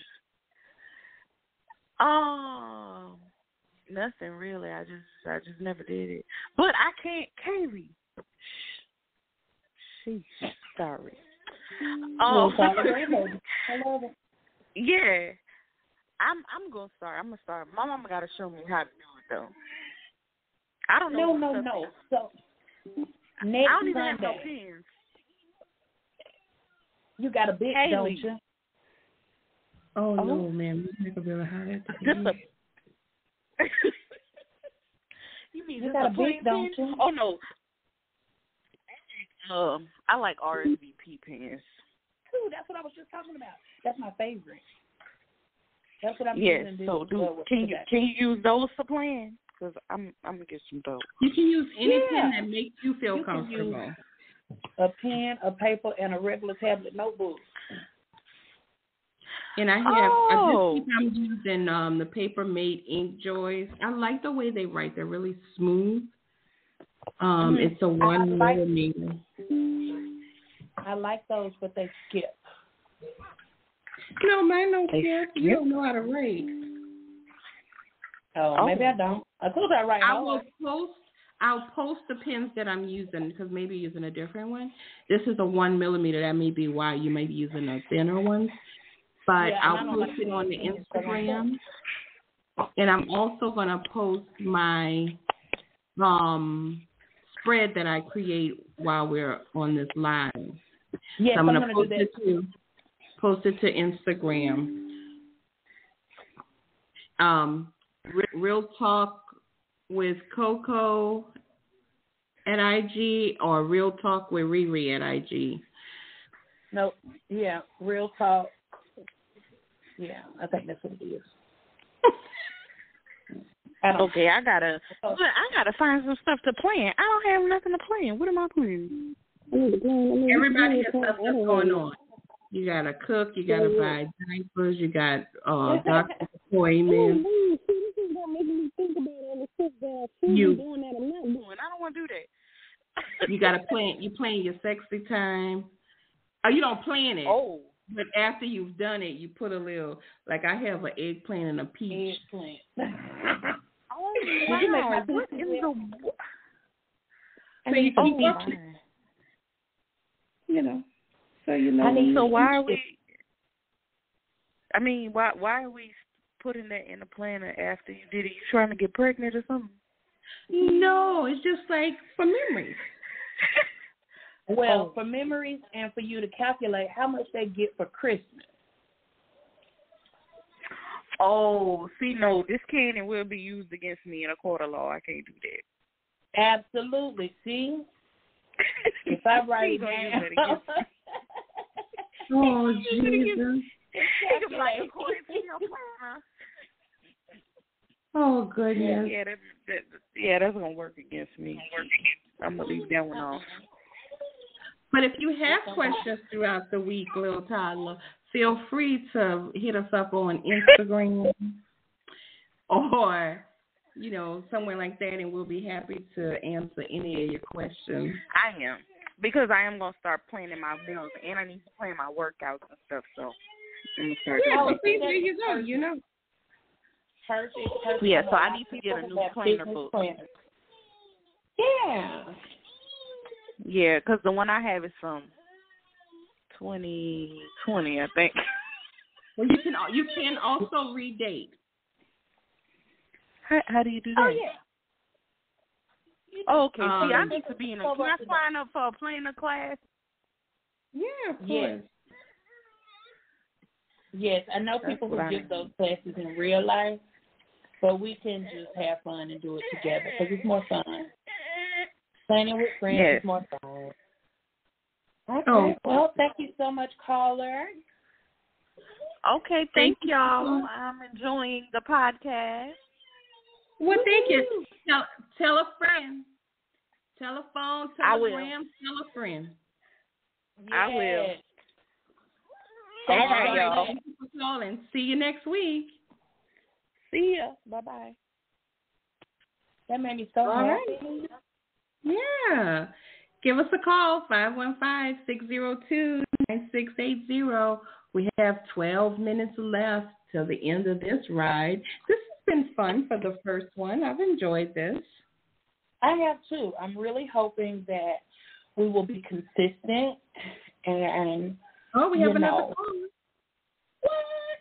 Nothing really. I just never did it. But I can't, Kaylee. Sheesh, sorry. Yeah, I'm gonna start. My mama gotta show me how to do it though. I don't know. No. So next I don't even Sunday, have no pens. You got a big, don't you? Oh no, man, we never really had it. You mean you just got a plain big, don't pen? you? Oh no. I like RSVP pens. Ooh, that's what I was just talking about. That's my favorite. That's what I'm using. Yes. So can you use those for playing? Because I'm gonna get some dope. You can use any pen that makes you feel comfortable. Can use a pen, a paper, and a regular tablet notebook. And I'm using the Paper Mate Ink Joys. I like the way they write. They're really smooth. It's a 1 millimeter. I like those, but they skip. No, mine don't skip. You don't know how to write. Oh, maybe I don't. I thought I write. I'll post the pens that I'm using, because maybe you're using a different one. This is a 1 millimeter. That may be why you may be using a thinner one. But I'll post it on the Instagram. And I'm also going to post my spread that I create while we're on this live. Yes, so I'm going to post it to Instagram. Real Talk with Coco at IG, or Real Talk with Riri at IG? No, yeah, Real Talk. Yeah, I think that's what it is. Okay, I gotta find some stuff to plan. I don't have nothing to plan. What am I playing? Everybody has stuff that's going on. You gotta cook. You gotta buy diapers. You got doctor's appointments. This is gonna make me think about all the stuff that I should be doing that I'm not doing. I don't want to do that. You gotta plan. You plan your sexy time. Oh, you don't plan it. Oh, But after you've done it, you put a little, like I have an eggplant and a peach. Eggplant. Oh, wow. What in the... So you keep up, you know. So you know. So why are we? I mean, why are we putting that in the planner after you did it? You trying to get pregnant or something? No, it's just like for memories. Well, for memories and for you to calculate how much they get for Christmas. Oh, see, no, this can will be used against me in a court of law. I can't do that. Absolutely. See? If I write it down. Oh, Jesus. Like, according to your planner. Oh, goodness. Yeah, that's going to work against me. I'm going to leave that one off. But if you have questions throughout the week, little toddler, feel free to hit us up on Instagram or, you know, somewhere like that, and we'll be happy to answer any of your questions. I am. Because I am going to start planning my meals, and I need to plan my workouts and stuff, so I'm going to start doing that. See, there you go, you know. Perfect. Yeah, so I need to get a new planner book. Yeah. Yeah, because the one I have is from 2020, I think. Well, you can also redate. How do you do that? Oh, yeah. Oh, okay. See, I need to be in a... Can I sign up for a planner class? Yeah, of course. Yes. Yes, I know people who give those classes in real life, but we can just have fun and do it together because it's more fun. Planning with friends is more fun. Okay. Well, thank you so much, caller. Okay, thank y'all. I'm enjoying the podcast. Well, thank you. Tell a friend. Telephone, telegram, tell a friend. Yes. I will. All right, y'all. Thank you for calling. See you next week. See ya. Bye-bye. That made me so happy. Yeah. Give us a call, 515-602-9680. We have 12 minutes left till the end of this ride. This has been fun for the first one. I've enjoyed this. I have too. I'm really hoping that we will be consistent and we have another caller. What?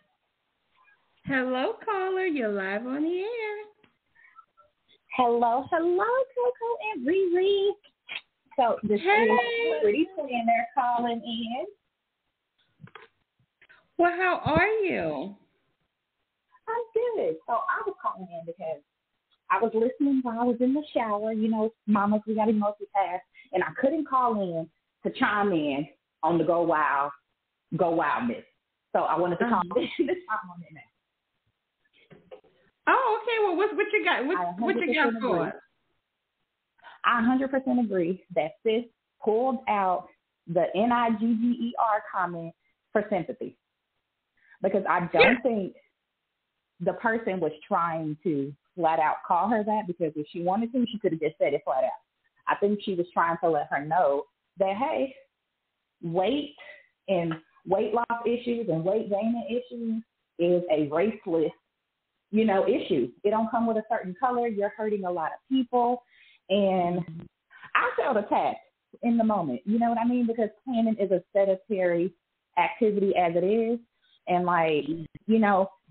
Hello, caller. You're live on the air. Hello, Coco and Riri. So this is Pretty Planner calling in. Well, how are you? I'm good. So I was calling in because I was listening while I was in the shower. You know, mamas, we got to multitask. And I couldn't call in to chime in on the Go Wildness. So I wanted to call in this time on it now. Oh, okay. Well, what you got? What you got for us? I 100% agree that sis pulled out the NIGGER comment for sympathy. Because I don't think the person was trying to flat out call her that, because if she wanted to, she could have just said it flat out. I think she was trying to let her know that, hey, weight and weight loss issues and weight gaining issues is a raceless, issue. It don't come with a certain color. You're hurting a lot of people. And I felt attacked in the moment. You know what I mean? Because planning is a sedentary activity as it is. And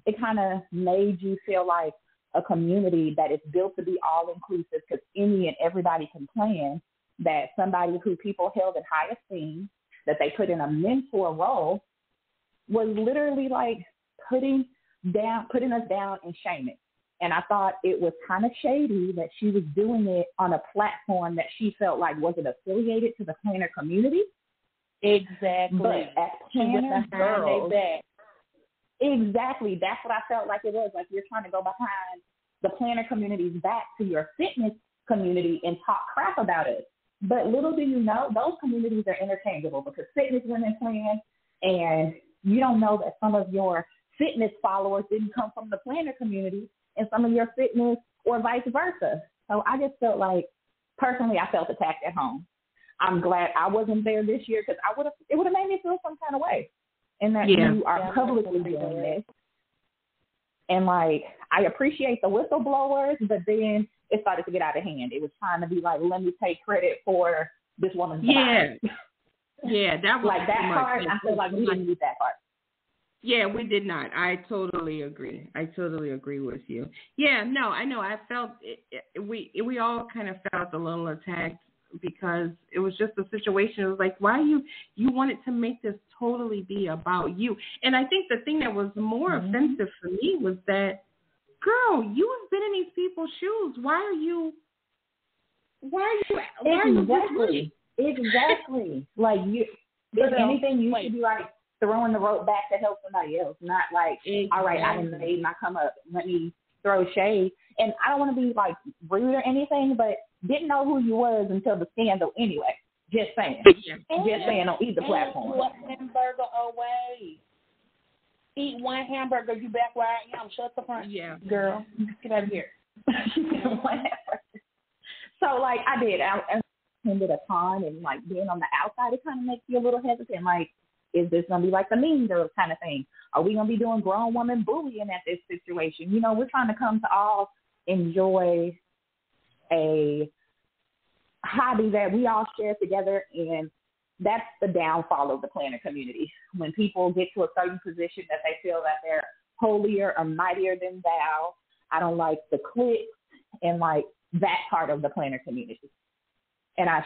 it kind of made you feel like a community that is built to be all inclusive, because any and everybody can plan, that somebody who people held in high esteem, that they put in a mentor role, was literally like putting us down and shaming. And I thought it was kind of shady that she was doing it on a platform that she felt like wasn't affiliated to the planner community. Exactly. But as planner girls, exactly, that's what I felt like it was. Like you're trying to go behind the planner community's back to your fitness community and talk crap about it. But little do you know, those communities are interchangeable, because fitness women plan, and you don't know that some of your fitness followers didn't come from the planner community, and some of your fitness, or vice versa. So I just felt like, personally, I felt attacked at home. I'm glad I wasn't there this year, because it would have made me feel some kind of way. and that you are publicly doing this. And, like, I appreciate the whistleblowers, but then it started to get out of hand. It was trying to be like, let me take credit for this woman's demise. Yeah, that was like that part. I feel like we didn't need that part. Yeah, we did not. I totally agree. With you. Yeah, no, I know. I felt we all kind of felt a little attacked because it was just a situation. It was like, why you wanted to make this totally be about you? And I think the thing that was more offensive for me was that, girl, you have been in these people's shoes. Why are you? Exactly. Like, you, if anything, you should be like throwing the rope back to help somebody else, not like, all right, I done made my come up, let me throw shade. And I don't want to be like rude or anything, but didn't know who you was until the scandal anyway. Just saying. Just saying on either platform. One hamburger away. Eat one hamburger, you back where I am. Shut the front. Yeah. Girl, get out of here. So, like, I did. I attended a con, and, like, being on the outside, it kind of makes you a little hesitant. Like, is this going to be like the Mean Girls kind of thing? Are we going to be doing grown woman bullying at this situation? You know, we're trying to come to all enjoy a hobby that we all share together, and that's the downfall of the planner community. When people get to a certain position that they feel that they're holier or mightier than thou, I don't like the cliques and, like, that part of the planner community. And I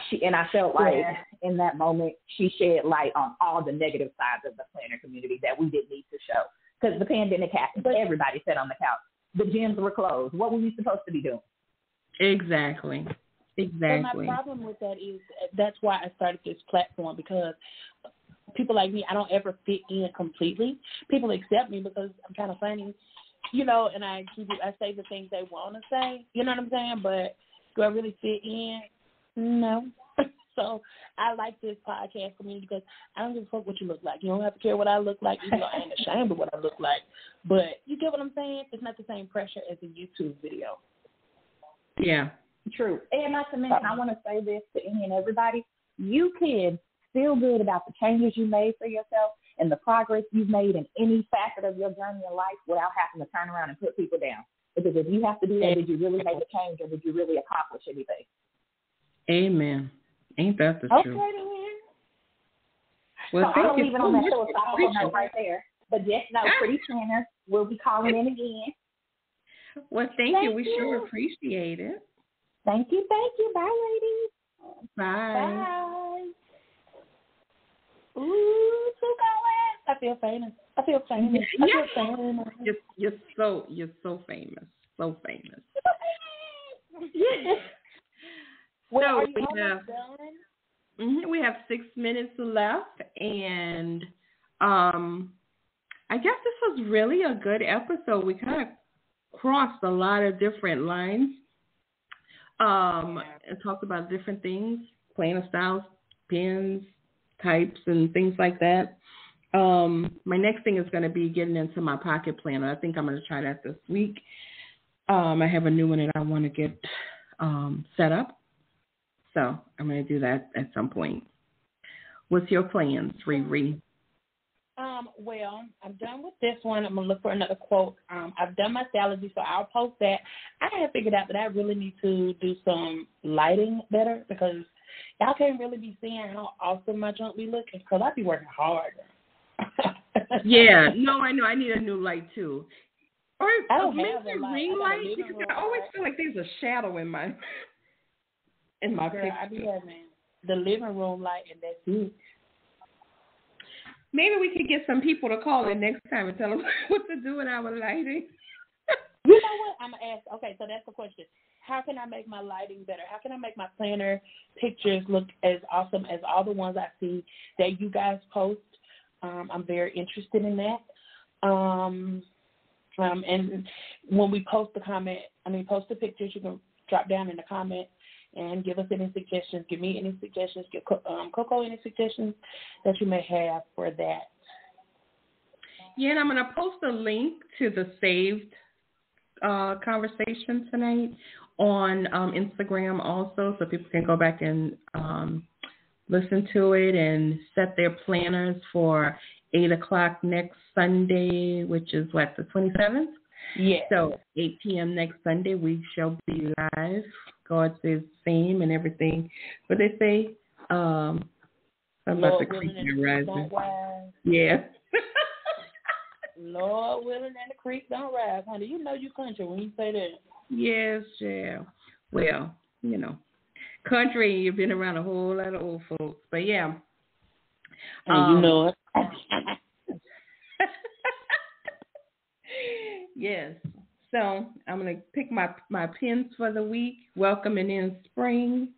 felt like in that moment she shed light on all the negative sides of the planner community that we didn't need to show. Because the pandemic happened. Everybody sat on the couch. The gyms were closed. What were we supposed to be doing? Exactly. And my problem with that is that's why I started this platform, because people like me, I don't ever fit in completely. People accept me because I'm kind of funny, you know, and I say the things they want to say, you know what I'm saying? But do I really fit in? No. So I like this podcast community because I don't give a fuck what you look like. You don't have to care what I look like, even though I ain't ashamed of what I look like. But you get what I'm saying? It's not the same pressure as a YouTube video. Yeah. True. And not to mention, I want to say this to any and everybody. You can feel good about the changes you made for yourself and the progress you've made in any facet of your journey in life without having to turn around and put people down. Because if you have to do that, did you really make a change, or did you really accomplish anything? Amen. Ain't that the truth? Okay, then. Well, so I'll leave it on that philosophical note right there. But just know, Pretty Planner will be calling in again. Well, thank you. We sure appreciate it. Thank you. Bye, ladies. Bye. Ooh, too going. I feel famous. You're so famous. So famous. Well, so we have 6 minutes left, and I guess this was really a good episode. We kind of crossed a lot of different lines. And talked about different things, planner styles, pens, types, and things like that. My next thing is going to be getting into my pocket planner. I think I'm going to try that this week. I have a new one that I want to get set up. So I'm going to do that at some point. What's your plans, Riri? Well, I'm done with this one. I'm going to look for another quote. I've done my salary, so I'll post that. I have figured out that I really need to do some lighting better, because y'all can't really be seeing how awesome my junk be looking, because I be working hard. Yeah. No, I know. I need a new light, too. Or maybe a ring light, because I always feel like there's a shadow in my picture. I be having the living room light, and that's it. Maybe we could get some people to call in next time and tell them what to do with our lighting. You know what? I'm going to ask. Okay, so that's the question. How can I make my lighting better? How can I make my planner pictures look as awesome as all the ones I see that you guys post? I'm very interested in that. And when we post the pictures, you can drop down in the comments and give us any suggestions. Give me any suggestions. Give Coco any suggestions that you may have for that. Yeah, and I'm going to post a link to the saved conversation tonight on Instagram also, so people can go back and listen to it and set their planners for 8 o'clock next Sunday, which is what, the 27th? Yeah. So 8 p.m. next Sunday, we shall be live. God says same and everything. But they say something about the creek rising. Yeah. Lord willing and the creek don't rise, honey. You know you country when you say that. Yes, yeah. Well, you know, country, you've been around a whole lot of old folks. But yeah. And you know it. Yes. So I'm going to pick my pins for the week. Welcoming in spring.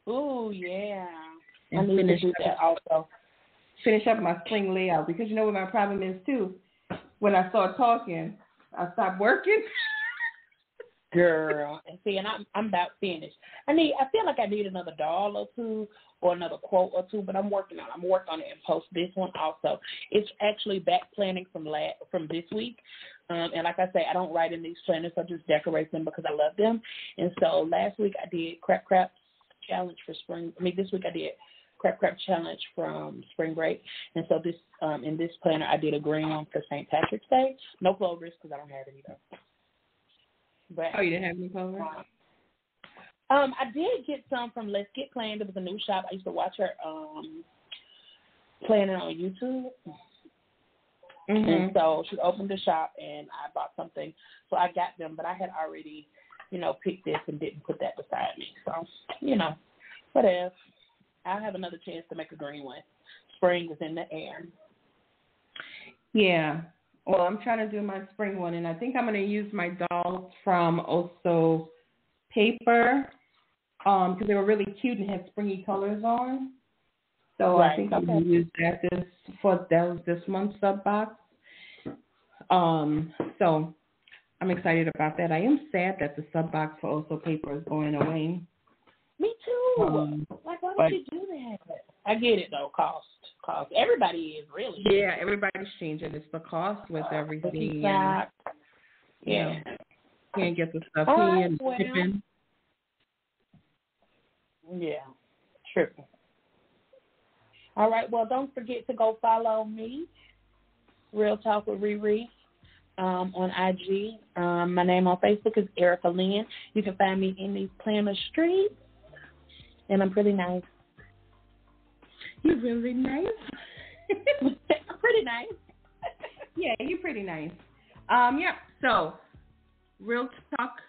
Oh, yeah. And I need to do that also. Finish up my spring layout because you know what my problem is too. When I start talking, I stop working. Girl, and see, and I'm about finished. I feel like I need another doll or two or another quote or two, but I'm working on it and post this one also. It's actually back planning from this week. And like I say, I don't write in these planners, I just decorate them because I love them. And so last week I did crap challenge for spring. This week I did crap challenge from spring break. And so this in this planner I did a green one for St. Patrick's Day. No clovers because I don't have any though. But, you didn't have any clovers? I did get some from Let's Get Planned. It was a new shop. I used to watch her planning on YouTube. Mm-hmm. And so she opened the shop, and I bought something. So I got them, but I had already, picked this and didn't put that beside me. So, what if? I'll have another chance to make a green one. Spring is in the air. Yeah. Well, I'm trying to do my spring one, and I think I'm going to use my dolls from also paper because they were really cute and had springy colors on. So right. I think I'm going to use that was this month's sub box. So I'm excited about that. I am sad that the sub box for also paper is going away. Me too. Why would you do that? I get it though. Cost. Everybody is really. Yeah, everybody's changing. It's the cost with everything. Yeah. Can't get the stuff here and shipping. Yeah, tripping. All right. Well, don't forget to go follow me, Real Talk with Riri, on IG. My name on Facebook is Erica Lynn. You can find me in these planner streets, and I'm pretty nice. You're really nice. I'm pretty nice. Yeah, you're pretty nice. Yeah. So, Real Talk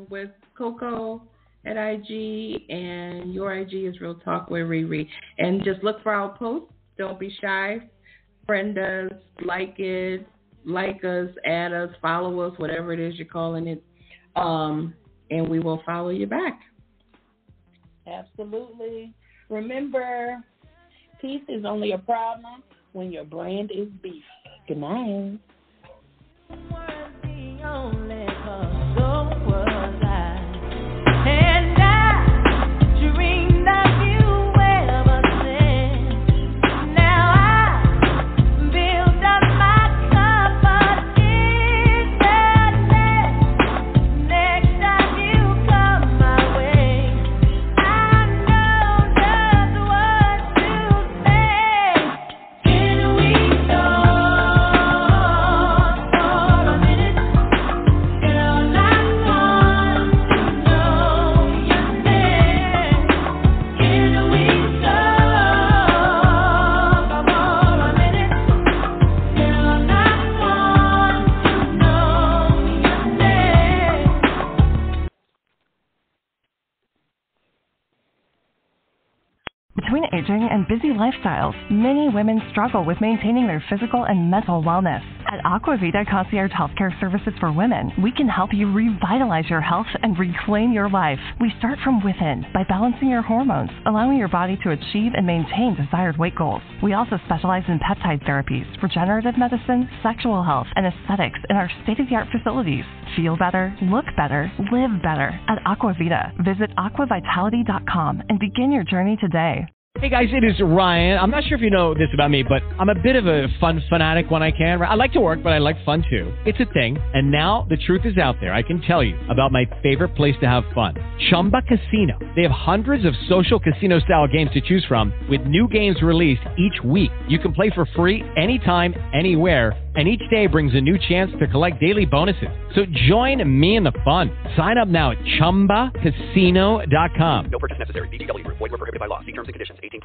with Coco at IG, and your IG is Real Talk with Riri. And just look for our posts. Don't be shy. Friend us, like us, add us, follow us, whatever it is you're calling it, and we will follow you back. Absolutely. Remember, peace is only a problem when your brand is beef. Good night. Between aging and busy lifestyles, many women struggle with maintaining their physical and mental wellness. At Aquavita Concierge Healthcare Services for Women, we can help you revitalize your health and reclaim your life. We start from within by balancing your hormones, allowing your body to achieve and maintain desired weight goals. We also specialize in peptide therapies, regenerative medicine, sexual health, and aesthetics in our state-of-the-art facilities. Feel better, look better, live better at Aquavita. Visit aquavitality.com and begin your journey today. Hey guys, it is Ryan. I'm not sure if you know this about me, but I'm a bit of a fun fanatic when I can. I like to work, but I like fun too. It's a thing. And now the truth is out there. I can tell you about my favorite place to have fun. Chumba Casino. They have hundreds of social casino style games to choose from with new games released each week. You can play for free anytime, anywhere. And each day brings a new chance to collect daily bonuses. So join me in the fun. Sign up now at ChumbaCasino.com. No purchase necessary. VGW Group. Void where prohibited by law. See terms and conditions. 18+.